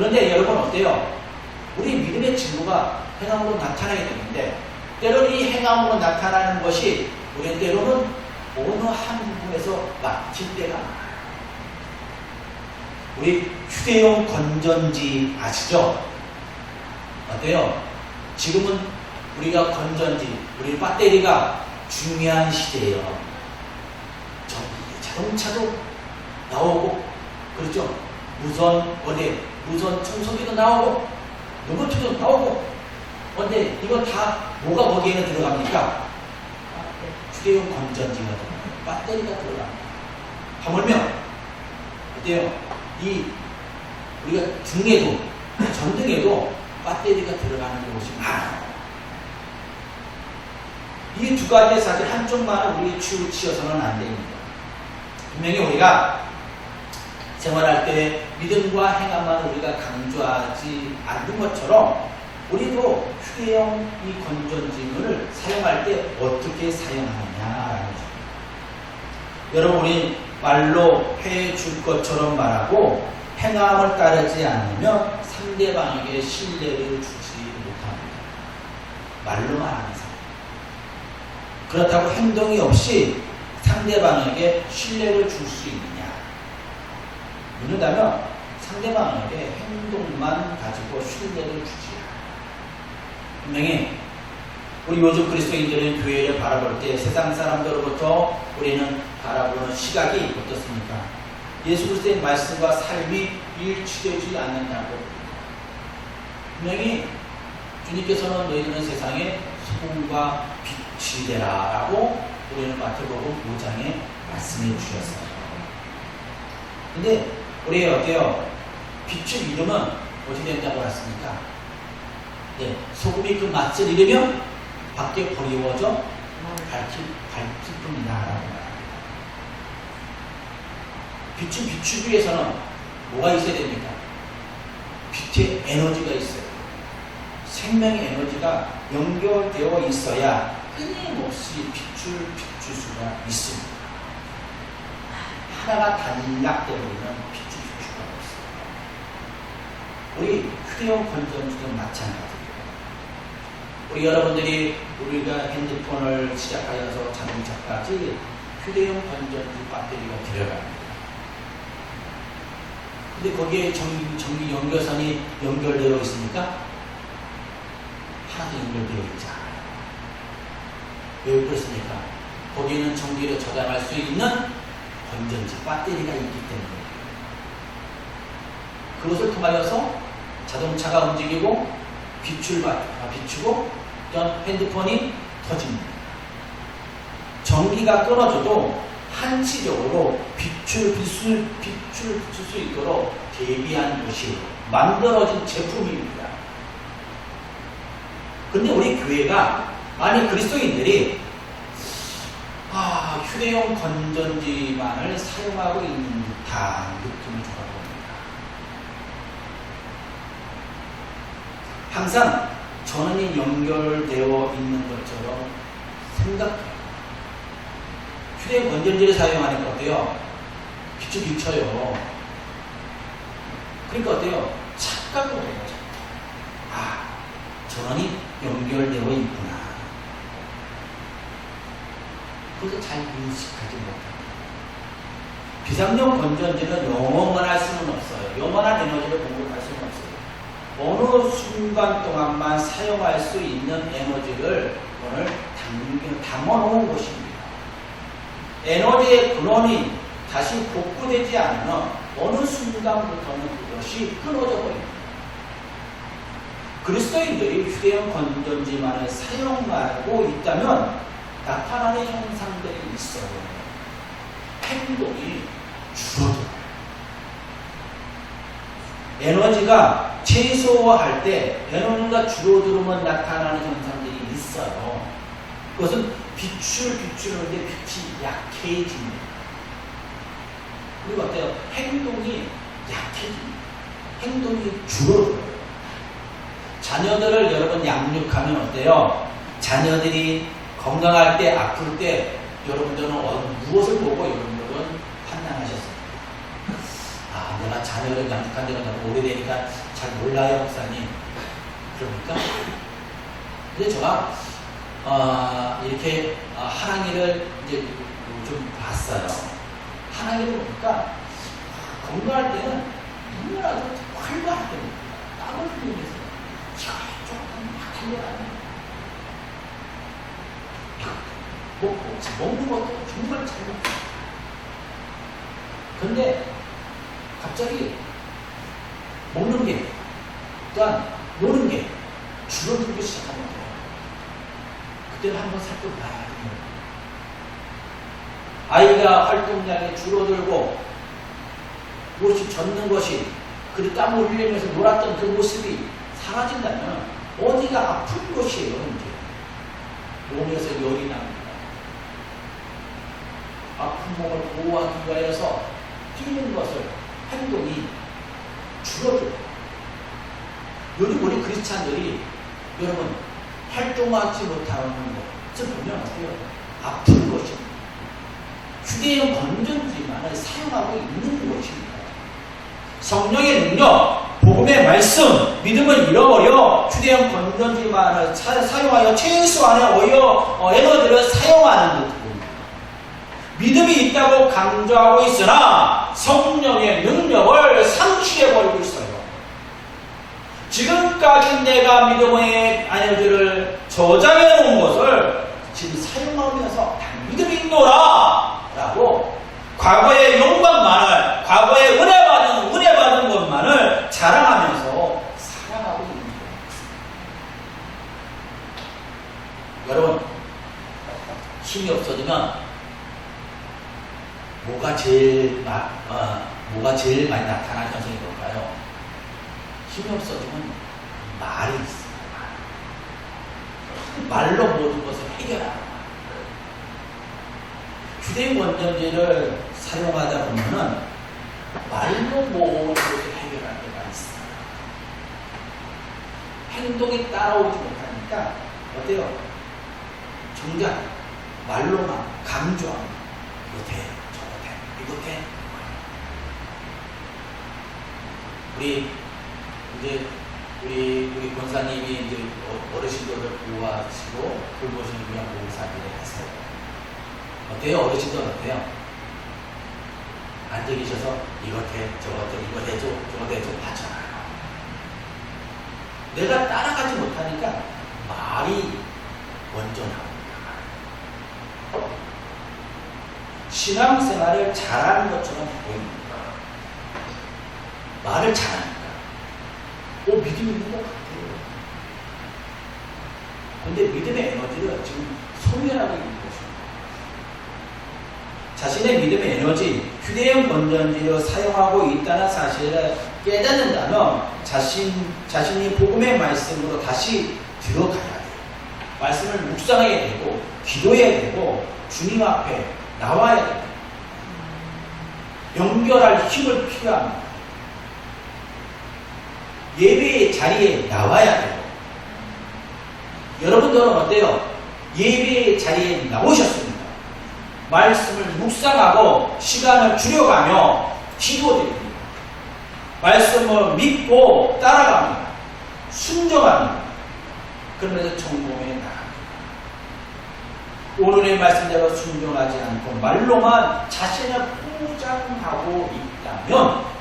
그런데 여러분 어때요? 우리 믿음의 증거가 행함으로 나타나게 되는데 때로는 이 행함으로 나타나는 것이 우리 때로는 어느 한 부분에서 막힐 때가 많아요. 우리 휴대용 건전지 아시죠? 어때요? 지금은 우리가 건전지, 우리 배터리가 중요한 시대예요. 자동차도 나오고, 그렇죠? 무선 청소기도 나오고, 로봇도 나오고, 근데 이거 다 뭐가 거기에는 들어갑니까? 휴대용 건전지가 들어가요. 배터리가 들어갑니다. 하물며, 어때요? 우리가 등에도, 전등에도 배터리가 들어가는 곳이 많아요. 이 두 가지의 사실 한쪽만은 우리 치우쳐서는 안 됩니다. 분명히 우리가 생활할 때 믿음과 행함만 우리가 강조하지 않는 것처럼 우리도 휴대용 이 건전지를 사용할 때 어떻게 사용하느냐라는 거죠. 여러분, 우리 말로 해줄 것처럼 말하고 행함을 따르지 않으면 상대방에게 신뢰를 주지 못합니다. 말로만 하는 사람. 그렇다고 행동이 없이 상대방에게 신뢰를 줄 수 있느냐? 묻는다면 상대방에게 행동만 가지고 신뢰를 주지 않아요. 분명히 우리 요즘 그리스도인들은 교회를 바라볼 때 세상 사람들로부터 우리는 바라보는 시각이 어떻습니까? 예수 그리스도의 말씀과 삶이 일치되지 않는다고. 분명히 주님께서는 너희들은 세상에 소금과 빛이 되라라고 우리는 마태복음 5장에 말씀해 주셨어요. 근데 우리 어때요? 빛의 이름은 어떻게 된다고 했습니까? 네, 소금이 그 맛을 잃으면 밖에 버리워져 밝힐 뿐이다 라고 말합니다. 빛을 비추기 위해서는 뭐가 있어야 됩니까? 빛의 에너지가 있어요. 생명의 에너지가 연결되어 있어야 끊임없이 빛을 비출 수가 있습니다. 하나가 단락되어버리면 빛을 비출 수가 없어요. 우리 휴대용 건전지도 마찬가지예요. 우리 여러분들이 우리가 핸드폰을 시작하여서 자동차까지 휴대용 건전지 배터리가 들어갑니다. 근데 거기에 전기 연결선이 연결되어 있습니까? 하나도 연결되어 있지 않아요. 왜 그렇습니까? 거기에는 전기를 저장할 수 있는 건전지, 배터리가 있기 때문에 그것을 통하여서 자동차가 움직이고 비추고 어떤 핸드폰이 터집니다. 전기가 끊어져도 한시적으로 빛을 비출 수 있도록 대비한 것이 만들어진 제품입니다. 근데 우리 교회가, 아니 그리스도인들이 휴대용 건전지만을 사용하고 있는 듯한 느낌을 줘봅니다. 항상 전원이 연결되어 있는 것처럼 생각해요. 휴대용 건전지를 사용하니까 어때요? 빛이 비쳐요. 그러니까 어때요? 착각을 해요. 전원이 연결되어 있구나. 그것을 잘 인식하지 못합니다. 비상용 건전지는 영원할 수는 없어요. 영원한 에너지를 공급할 수는 없어요. 어느 순간 동안만 사용할 수 있는 에너지를 오늘 담아놓은 것입니다. 에너지의 근원이 다시 복구되지 않으면 어느 순간부터는 그것이 끊어져 버립니다. 그리스도인들이 휴대용 건전지만을 사용하고 있다면 나타나는 현상들이 있어요. 행동이 줄어들어요. 에너지가 최소화할 때 에너지가 줄어들면 나타나는 현상들이 있어요. 그것은 비추는데 빛이 약해집니다. 그리고 어때요? 행동이 약해집니다. 행동이 줄어들어요. 자녀들을 여러분 양육하면 어때요? 자녀들이 건강할 때, 아플 때 여러분들은 무엇을 보고 여러분들은 판단하셨습니까? 내가 자녀를 양육한 지가 너무 오래되니까 잘 몰라요, 목사님. 그러니까. 근데 제가 이렇게 하랑이를 이제 좀 봤어요. 하랑이를 보니까 건강할 때는 너무나도 활발할 때는 땀을 흘리면서 조금 막 달려가요. 먹는 것도 정말 잘 먹어요. 근데 갑자기 먹는 게, 또한 노는 게 줄어들기 시작하는 거예요. 그때는 한번 살펴봐야 돼요. 아이가 활동량이 줄어들고 무엇이 젖는 것이 그리고 땀을 흘리면서 놀았던 그 모습이 사라진다면 어디가 아픈 것이에요, 이제. 몸에서 열이 납니다. 아픈 몸을 보호하기 위하여서 뛰는 것을, 행동이 줄어들어요. 요즘 우리 크리스찬들이 여러분 활동하지 못하는 것을 보면 어때요? 아픈 것입니다. 휴대용 건전지만을 사용하고 있는 것입니다. 성령의 능력, 복음의 말씀, 믿음을 잃어버려 휴대용 건전지만을 사용하여 최소한의 에너지를 사용하는 것입니다. 믿음이 있다고 강조하고 있으나 성령의 능력을 상실해버리고 있어요. 지금까지 내가 믿음의 에너지를 저장해 놓은 것을 지금 사용하면서 믿음이 있노라 라고 과거의 영광만을, 과거의 은혜 받은 것만을 자랑하면서 살아가고 있는 거예요. 여러분, 힘이 없어지면 뭐가 제일 많이 나타나는 현상이 뭘까요? 힘이 없어지면 말이 있어요. 말로 모든 것을 해결하는 거예요. 휴대용 건전지를 사용하다 보면은 말로 모든 것을 해결할 때가 있어요. 행동이 따라오지 못하니까 어때요? 정작 말로만 강조합니다. 이거 돼, 저거 돼, 이거 돼. 우리 권사님이 이제 어르신들을 보호하시고 돌보시는 위한 봉사들을 하세요. 어때요? 어르신들 어때요? 앉아 계셔서 이거 돼, 저거 돼, 이거 해줘, 저거 해줘 하잖아요. 내가 따라가지 못하니까 말이 먼저 나옵니다. 신앙생활을 잘하는 것처럼 보입니다. 말을 잘하니까. 믿음이 있는 것 같아요. 근데 믿음의 에너지를 지금 소멸하고 있는 것입니다. 자신의 믿음의 에너지, 휴대용 건전지로 사용하고 있다는 사실을 깨닫는다면 자신이 복음의 말씀으로 다시 들어가야 돼요. 말씀을 묵상해야 되고, 기도해야 되고, 주님 앞에 나와야 돼요. 연결할 힘을 필요합니다. 예배의 자리에 나와야 돼요. 여러분들은 어때요? 예배의 자리에 나오셨습니다. 말씀을 묵상하고 시간을 줄여가며 기도드립니다. 말씀을 믿고 따라갑니다. 순종합니다. 그러면서 정복에 나갑니다. 오늘의 말씀대로 순종하지 않고 말로만 자신을 포장하고 있다면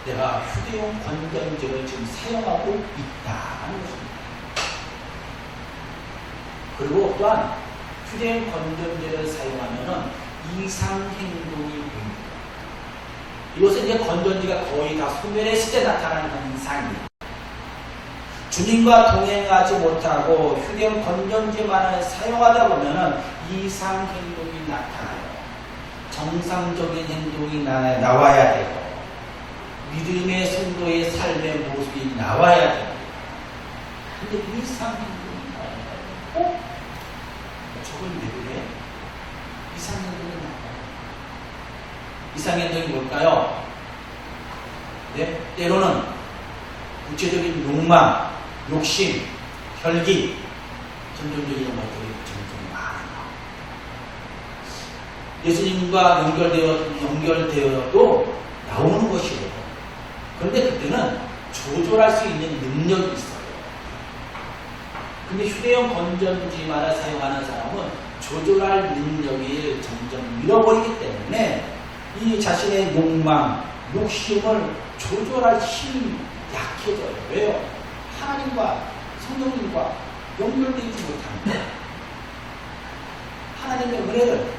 내가 휴대용 건전지를 지금 사용하고 있다는 것입니다. 그리고 또한 휴대용 건전지를 사용하면은 이상 행동이 보입니다. 이것은 이제 건전지가 거의 다 소멸했을 때 나타나는 현상입니다. 주님과 동행하지 못하고 휴대용 건전지만을 사용하다 보면은 이상 행동이 나타나요. 정상적인 행동이 나와야 되고 믿음의 성도의 삶의 모습이 나와야 돼요. 근데 이상 행동이 나와요. 저건 왜 그래? 이상 행동이 나와요. 이상 행동이 뭘까요? 네? 때로는 구체적인 욕망, 욕심, 혈기, 점점적인 것들이 점점 많아요. 예수님과 연결되어도 나오는 것이에요. 그런데 그때는 조절할 수 있는 능력이 있어요. 근데 휴대용 건전지만을 사용하는 사람은 조절할 능력이 점점 잃어버리기 때문에 이 자신의 욕망, 욕심을 조절할 힘이 약해져요. 왜요? 하나님과 성령님과 연결되지 못합니다. 하나님의 은혜를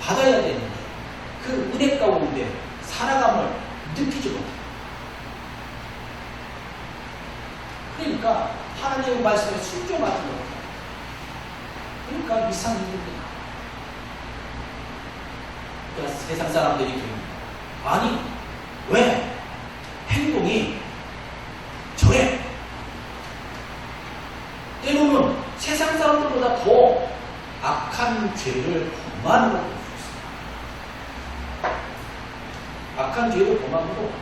받아야 되는데 그 은혜 가운데 살아감을 느끼지 못해요. 그러니까 하나님의 말씀에 순종하지 못해요. 그러니까 이상한 일이 나와요. 그러니까 세상 사람들이 그럽니다. 아니 왜 행동이 저래? 때로는 세상 사람들보다 더 악한 죄를 범하는 것도 있습니다. 악한 죄를 범하고도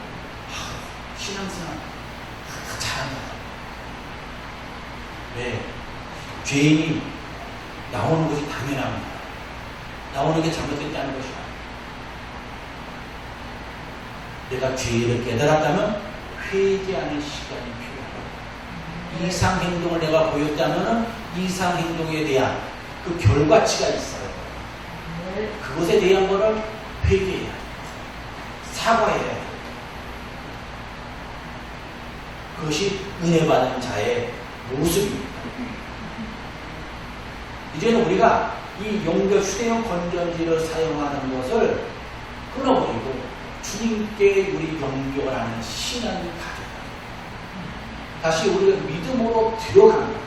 신앙생활 잘한다. 왜? 죄인이 나오는 것이 당연합니다. 나오는 게 잘못됐다는 것이야. 내가 죄를 깨달았다면 회개하는 시간이 필요하다. 이상 행동을 내가 보였다면 이상 행동에 대한 그 결과치가 있어요. 그것에 대한 것을 회개해야 돼. 사과해야 돼. 그것이 은혜 받은 자의 모습입니다. 이제는 우리가 이 휴대용 건전지를 사용하는 것을 끊어버리고 주님께 우리 연결하는 신앙을 가져요. 다시 우리가 믿음으로 들어갑니다.